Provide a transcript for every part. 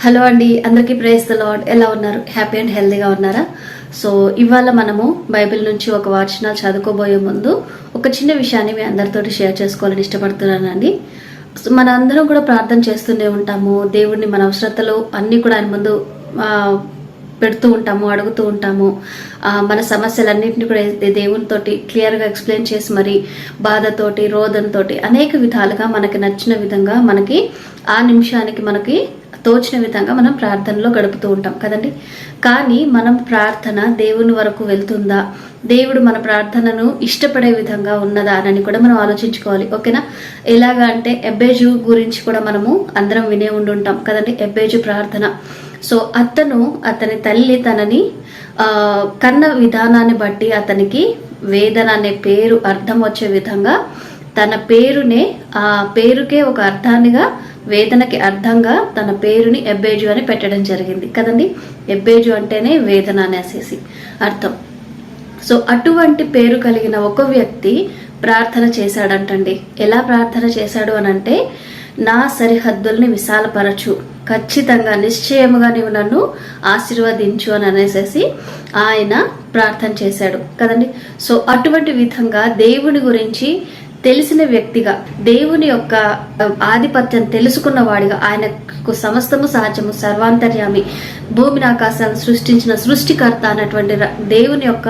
Hello అండి, అందరికీ praise the lord. ఎలా ఉన్నారు? హ్యాపీ అండ్ హెల్తీగా ఉన్నారా? సో ఇవాళ మనము బైబిల్ నుంచి ఒక వచనాలు చదువుకోబోయే ముందు ఒక చిన్న విషయాన్ని మీ అందరితోటి షేర్ చేసుకోవాలని ఇష్టపడుతున్నానండి. మన అందరం కూడా ప్రార్థన చేస్తూనే ఉంటాము. దేవుడిని మన అవసరతలు అన్నీ కూడా ఆయన ముందు పెడుతూ ఉంటాము, అడుగుతూ ఉంటాము. మన సమస్యలన్నింటినీ కూడా దేవునితోటి క్లియర్గా ఎక్స్ప్లెయిన్ చేసి మరి బాధతోటి రోదంతోటి అనేక విధాలుగా మనకి నచ్చిన విధంగా మనకి ఆ నిమిషానికి మనకి తోచిన విధంగా మనం ప్రార్థనలో గడుపుతూ ఉంటాం కదండి. కానీ మనం ప్రార్థన దేవుని వరకు వెళ్తుందా, దేవుడు మన ప్రార్థనను ఇష్టపడే విధంగా ఉన్నదా అని కూడా మనం ఆలోచించుకోవాలి. ఓకేనా? ఎలాగా అంటే ఎబ్బేజు గురించి కూడా మనము అందరం వినే ఉండుంటాం కదండి. ఎబ్బేజు ప్రార్థన. సో అతని తల్లి తనని కన్న విధానాన్ని బట్టి అతనికి వేదన అనే పేరు అర్థం వచ్చే విధంగా తన పేరునే ఆ పేరుకే ఒక అర్థాన్నిగా వేదనకి అర్థంగా తన పేరుని ఎబ్బేజు అని పెట్టడం జరిగింది కదండి. ఎబ్బేజు అంటేనే వేదన అనేసి అర్థం. సో అటువంటి పేరు కలిగిన ఒక వ్యక్తి ప్రార్థన చేశాడంటండి. ఎలా ప్రార్థన చేశాడు అనంటే, నా సరిహద్దుల్ని విశాలపరచు, ఖచ్చితంగా నిశ్చయముగా నీవు నన్ను ఆశీర్వదించు అని అనేసి ఆయన ప్రార్థన చేశాడు కదండి. సో అటువంటి విధంగా దేవుని గురించి తెలిసిన వ్యక్తిగా, దేవుని యొక్క ఆధిపత్యం తెలుసుకున్న వాడిగా, ఆయనకు సమస్తము సాధ్యము, సర్వాంతర్యామి, భూమిని ఆకాశాలను సృష్టించిన సృష్టికర్త అన్నటువంటి దేవుని యొక్క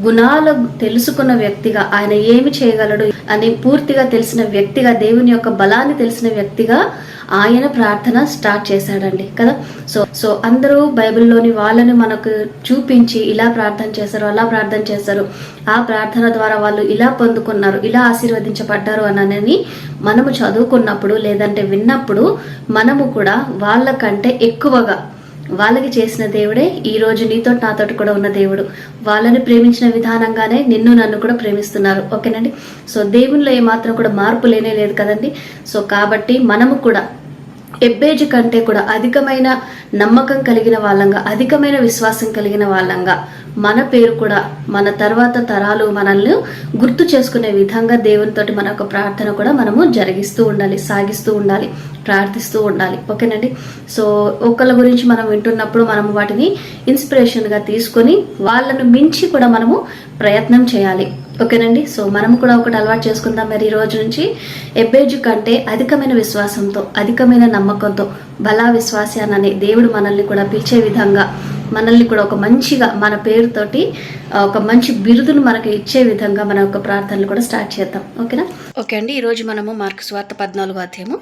గుణాలు తెలుసుకున్న వ్యక్తిగా, ఆయన ఏమి చేయగలడు అని పూర్తిగా తెలిసిన వ్యక్తిగా, దేవుని యొక్క బలాన్ని తెలిసిన వ్యక్తిగా ఆయన ప్రార్థన స్టార్ట్ చేశాడండి కదా. సో అందరూ బైబిల్లోని వాళ్ళని మనకు చూపించి ఇలా ప్రార్థన చేశారు, అలా ప్రార్థన చేశారు, ఆ ప్రార్థన ద్వారా వాళ్ళు ఇలా పొందుకున్నారు, ఇలా ఆశీర్వదించబడ్డారు అని మనము చదువుకున్నప్పుడు లేదంటే విన్నప్పుడు మనము కూడా వాళ్ళకంటే ఎక్కువగా వాళ్ళకి చేసిన దేవుడే ఈరోజు నీతో నాతోటి కూడా ఉన్న దేవుడు. వాళ్ళని ప్రేమించిన విధానంగానే నిన్ను నన్ను కూడా ప్రేమిస్తున్నారు. ఓకేనండి. సో దేవునిలో ఏమాత్రం కూడా మార్పు లేనే లేదు కదండి. సో కాబట్టి మనము కూడా ఎబ్బేజు కంటే కూడా అధికమైన నమ్మకం కలిగిన వాళ్ళంగా, అధికమైన విశ్వాసం కలిగిన వాళ్ళంగా మన పేరు కూడా మన తర్వాత తరాలు మనల్ని గుర్తు చేసుకునే విధంగా దేవునితోటి మన యొక్క ప్రార్థన కూడా మనము జరిగిస్తూ ఉండాలి, సాగిస్తూ ఉండాలి, ప్రార్థిస్తూ ఉండాలి. ఓకేనండి. సో ఒకళ్ళ గురించి మనం వింటున్నప్పుడు మనము వాటిని ఇన్స్పిరేషన్గా తీసుకొని వాళ్ళను మించి కూడా మనము ప్రయత్నం చేయాలి. ఓకేనండి. సో మనము కూడా ఒకటి అలవాటు చేసుకుందాం. మరి ఈ రోజు నుంచి ఎబ్బేజు కంటే అధికమైన విశ్వాసంతో, అధికమైన నమ్మకంతో, బలా విశ్వాసాన్ని దేవుడు మనల్ని కూడా పిలిచే విధంగా, మనల్ని కూడా ఒక మంచిగా మన పేరుతోటి ఒక మంచి బిరుదును మనకి ఇచ్చే విధంగా మన యొక్క ప్రార్థనలు కూడా స్టార్ట్ చేద్దాం. ఓకేనా? ఓకే అండి. ఈరోజు మనము మార్కు సువార్త 14వ అధ్యాయము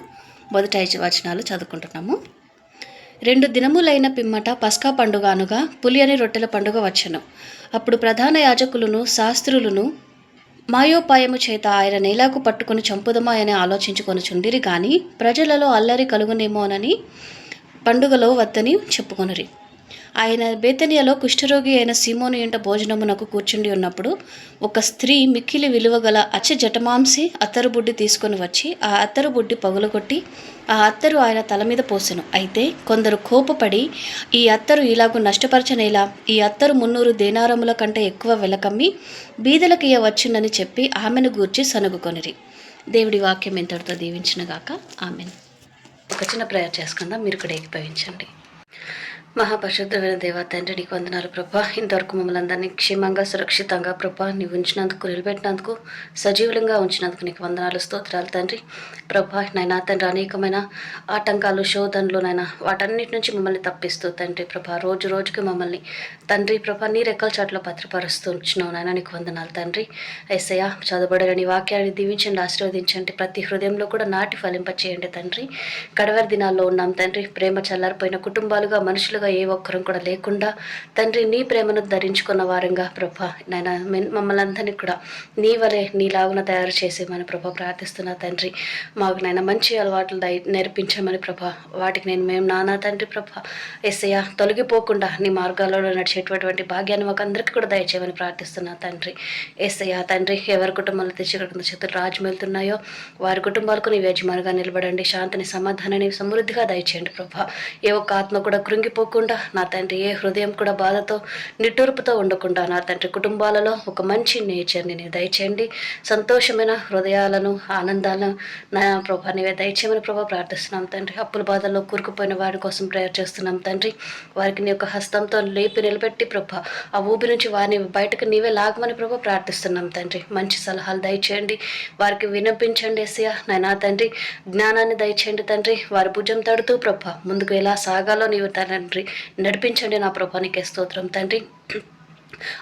మొదటి 5 వచనాలు చదువుకుంటున్నాము. 2 దినములైన పిమ్మట పస్కా పండుగ అనగా పులియని రొట్టెల పండుగ వచ్చెను. అప్పుడు ప్రధాన యాజకులను శాస్త్రులను మాయోపాయము చేత ఆయన నేలకు పట్టుకుని చంపుదమా అని ఆలోచించుకొనుచుండిరి గాని ప్రజలలో అల్లరి కలుగునేమోనని పండుగలో వద్దని చెప్పుకొనిరి. ఆయన బేతనియలో కుష్ఠరోగి అయిన సీమోను ఇంట భోజనమునకు కూర్చుండి ఉన్నప్పుడు ఒక స్త్రీ మిక్కిలి విలువగల అచ్చ జటమాంసి అత్తరు బుడ్డి తీసుకొని వచ్చి ఆ అత్తరు బుడ్డి పగులగొట్టి ఆ అత్తరు ఆయన తల మీద పోసెను. అయితే కొందరు కోపపడి, ఈ అత్తరు ఇలాగూ నష్టపరచనేలా, ఈ అత్తరు 300 దేనారముల కంటే ఎక్కువ వెలకమ్మి బీదలకు ఇయ్యవచ్చునని చెప్పి ఆమెను గూర్చి సనుగుకొనిరి. దేవుడి వాక్యం ఇంతటితో దీవించినగాక. ఆమెన్. ఒక చిన్న ప్రేయర్ చేసుకుందాం. మీరు కూడా ఏకీభవించండి. మహాపరిశుద్ధమైన దేవా తండ్రి, నీకు వందనాలు ప్రభా. ఇంతవరకు మమ్మల్ని అందరినీ క్షేమంగా సురక్షితంగా ప్రభా నీవు ఉంచినందుకు, నిలబెట్టినందుకు, సజీవులంగా ఉంచినందుకు నీకు వందనాలు, స్తోత్రాలు తండ్రి. ప్రభా నైనా తండ్రి, అనేకమైన ఆటంకాలు, శోధనలు నైనా వాటన్నిటి నుంచి మమ్మల్ని తప్పిస్తూ తండ్రి ప్రభా రోజు రోజుకి మమ్మల్ని తండ్రి ప్రభా నీ రెక్కల చాట్లో భద్రపరుస్తూ ఉంచినావు నాయన. నీకు వందనాలు తండ్రి. యేసయ్యా చదవబడని వాక్యాన్ని దీవించండి, ఆశీర్వదించండి. ప్రతి హృదయంలో కూడా నాటి ఫలింపచేయండి తండ్రి. కడవరి దినాల్లో ఉన్నాం తండ్రి. ప్రేమ చల్లారిపోయిన కుటుంబాలుగా, మనుషులుగా ఏ ఒక్కరం కూడా లేకుండా తండ్రి నీ ప్రేమను ధరించుకున్న వారంగా ప్రభా నాయన మమ్మల్ని అందరినీ కూడా నీ వలె నీలాగున తయారు చేసేమని ప్రభా ప్రార్థిస్తున్నా తండ్రి. మాకు నాయన మంచి అలవాట్లు నేర్పించమని ప్రభా, వాటికి మేము నానా తండ్రి ప్రభా యేసయ్యా తొలగిపోకుండా నీ మార్గాల్లో నడిచేటటువంటి భాగ్యాన్ని మాకు అందరికీ కూడా దయచేయమని ప్రార్థిస్తున్నా తండ్రి. యేసయ్యా తండ్రి, ఎవరి కుటుంబాలు తెచ్చుకుంటున్న చేతులు రాజుమెళ్తున్నాయో వారి కుటుంబాలకు నీ యజమానిగా నిలబడండి. శాంతిని, సమాధానాన్ని సమృద్ధిగా దయచేయండి ప్రభా. ఏ ఒక్క ఆత్మ కూడా కృంగిపోకుండా ఉండకుండా నా తండ్రి, ఏ హృదయం కూడా బాధతో నిట్టూర్పుతో ఉండకుండా నా తండ్రి కుటుంబాలలో ఒక మంచి నేచర్ని నేను దయచేయండి. సంతోషమైన హృదయాలను, ఆనందాలను నా ప్రభా నీవే దయచేయమని ప్రభా ప్రార్థిస్తున్నాం తండ్రి. అప్పుల బాధల్లో కూరుకుపోయిన వారి కోసం ప్రేయర్ చేస్తున్నాం తండ్రి. వారికి నీ యొక్క హస్తంతో లేపి నిలబెట్టి ప్రభా ఆ ఊపి నుంచి వారిని బయటకు నీవే లాగమని ప్రభా ప్రార్థిస్తున్నాం తండ్రి. మంచి సలహాలు దయచేయండి, వారికి వినిపించండి ఎస్సయ్యా నాయనా తండ్రి. జ్ఞానాన్ని దయచేయండి తండ్రి. వారి భుజం తడుతూ ప్రభా ముందుకు ఎలా సాగాలో నీవు తండ్రి నడిపించండి నా ప్రభా, నీకే స్తోత్రం తండ్రి.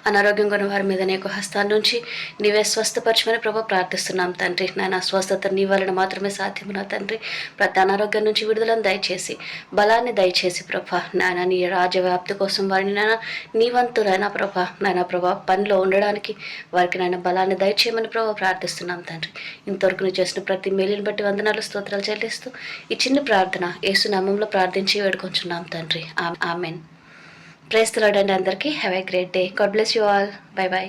అనారోగ్యంగా ఉన్న వారి మీద నీ యొక్క హస్తాల నుంచి నీవే స్వస్థపరచమని ప్రభా ప్రార్థిస్తున్నాం తండ్రి. నాయన స్వస్థత నీ వలన మాత్రమే సాధ్యము నా తండ్రి. ప్రతి అనారోగ్యం నుంచి విడుదలను దయచేసి, బలాన్ని దయచేసి ప్రభా నాయన నీ రాజ్యవ్యాప్తి కోసం వారిని నాయన నీ వంతులైనా ప్రభా నాయన ప్రభా పనిలో ఉండడానికి వారికి నాయన బలాన్ని దయచేయమని ప్రభా ప్రార్థిస్తున్నాం తండ్రి. ఇంతవరకు నువ్వు చేసిన ప్రతి మేలుని బట్టి వందనాలు స్తోత్రాలు చెల్లిస్తూ ఈ చిన్న ప్రార్థన యేసు నామంలో ప్రార్థించి వేడుకొంచున్నాం తండ్రి. ఆమెన్. ప్రైజ్ ది లార్డ్ అండి అందరికీ. Have a great day. God bless you all. By by.